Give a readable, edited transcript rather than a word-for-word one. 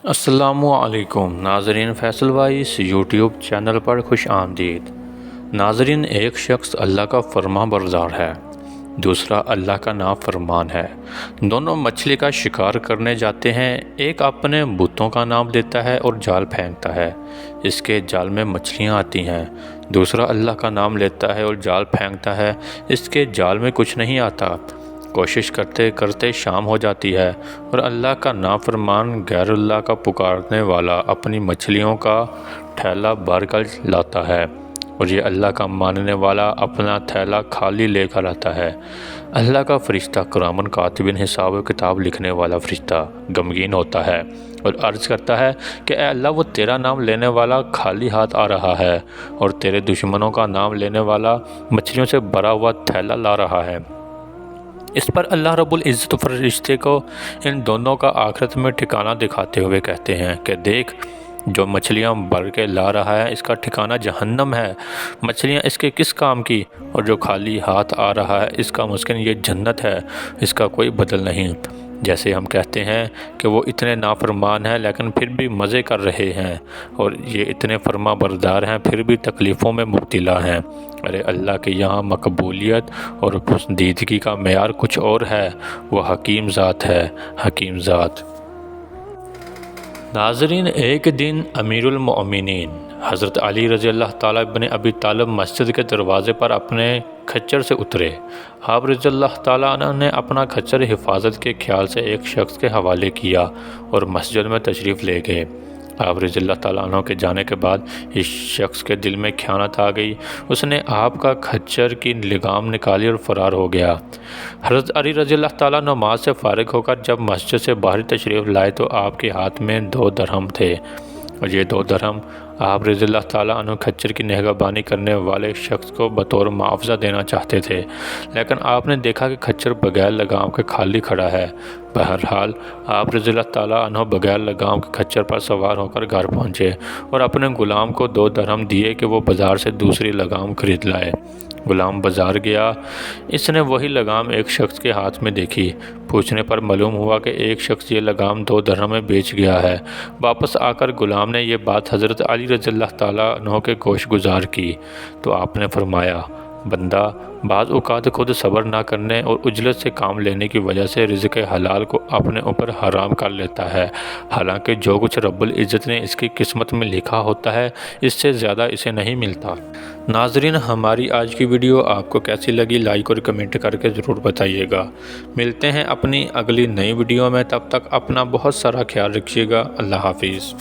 السلام علیکم ناظرین، فیصل وائس یوٹیوب چینل پر خوش آمدید۔ ناظرین، ایک شخص اللہ کا فرما بردار ہے، دوسرا اللہ کا نافرمان ہے۔ دونوں مچھلی کا شکار کرنے جاتے ہیں۔ ایک اپنے بتوں کا نام لیتا ہے اور جال پھینکتا ہے، اس کے جال میں مچھلیاں آتی ہیں۔ دوسرا اللہ کا نام لیتا ہے اور جال پھینکتا ہے، اس کے جال میں کچھ نہیں آتا۔ کوشش کرتے کرتے شام ہو جاتی ہے اور اللہ کا نافرمان غیر اللہ کا پکارنے والا اپنی مچھلیوں کا تھیلا بھر کر لاتا ہے، اور یہ اللہ کا ماننے والا اپنا تھیلا خالی لے کر آتا ہے۔ اللہ کا فرشتہ کرامن کاتبین، حساب و کتاب لکھنے والا فرشتہ غمگین ہوتا ہے اور عرض کرتا ہے کہ اے اللہ، وہ تیرا نام لینے والا خالی ہاتھ آ رہا ہے اور تیرے دشمنوں کا نام لینے والا مچھلیوں سے بھرا ہوا تھیلا لا رہا ہے۔ اس پر اللہ رب العزت فرشتے کو ان دونوں کا آخرت میں ٹھکانہ دکھاتے ہوئے کہتے ہیں کہ دیکھ، جو مچھلیاں بھر کے لا رہا ہے اس کا ٹھکانہ جہنم ہے۔ مچھلیاں اس کے کس کام کی؟ اور جو خالی ہاتھ آ رہا ہے اس کا مسکن یہ جنت ہے، اس کا کوئی بدل نہیں۔ جیسے ہم کہتے ہیں کہ وہ اتنے نافرمان ہیں لیکن پھر بھی مزے کر رہے ہیں، اور یہ اتنے فرما بردار ہیں پھر بھی تکلیفوں میں مبتلا ہیں۔ ارے اللہ کے یہاں مقبولیت اور پسندیدگی کا معیار کچھ اور ہے، وہ حکیم ذات ہے، حکیم ذات۔ ناظرین، ایک دن امیر المؤمنین حضرت علی رضی اللہ تعالیٰ ابن ابی طالب مسجد کے دروازے پر اپنے کھچر سے اترے۔ آپ رضی اللہ تعالیٰ عنہ نے اپنا کھچر حفاظت کے خیال سے ایک شخص کے حوالے کیا اور مسجد میں تشریف لے گئے۔ آپ رضی اللہ تعالیٰ عنہ کے جانے کے بعد اس شخص کے دل میں خیانت آ گئی، اس نے آپ کا کھچر کی لگام نکالی اور فرار ہو گیا۔ حضرت علی رضی اللہ تعالیٰ نماز سے فارغ ہو کر جب مسجد سے باہر تشریف لائے تو آپ کے ہاتھ میں 2 درہم تھے، اور یہ 2 درہم آپ رضی اللہ تعالیٰ عنہ کھچر کی نگہبانی کرنے والے شخص کو بطور معاوضہ دینا چاہتے تھے، لیکن آپ نے دیکھا کہ کھچر بغیر لگام کے خالی کھڑا ہے۔ بہرحال آپ رضی اللہ تعالیٰ عنہ بغیر لگام کے کھچر پر سوار ہو کر گھر پہنچے اور اپنے غلام کو 2 درہم دیے کہ وہ بازار سے دوسری لگام خرید لائے۔ غلام بازار گیا، اس نے وہی لگام ایک شخص کے ہاتھ میں دیکھی۔ پوچھنے پر معلوم ہوا کہ ایک شخص یہ لگام 2 درہم میں بیچ گیا ہے۔ واپس آ کر غلام نے یہ بات حضرت علی رضی اللہ تعالیٰ عنہ کے گوش گزار کی تو آپ نے فرمایا، بندہ بعض اوقات خود صبر نہ کرنے اور عجلت سے کام لینے کی وجہ سے رزق حلال کو اپنے اوپر حرام کر لیتا ہے، حالانکہ جو کچھ رب العزت نے اس کی قسمت میں لکھا ہوتا ہے اس سے زیادہ اسے نہیں ملتا۔ ناظرین، ہماری آج کی ویڈیو آپ کو کیسی لگی لائک اور کمنٹ کر کے ضرور بتائیے گا۔ ملتے ہیں اپنی اگلی نئی ویڈیو میں، تب تک اپنا بہت سارا خیال رکھیے گا۔ اللہ حافظ۔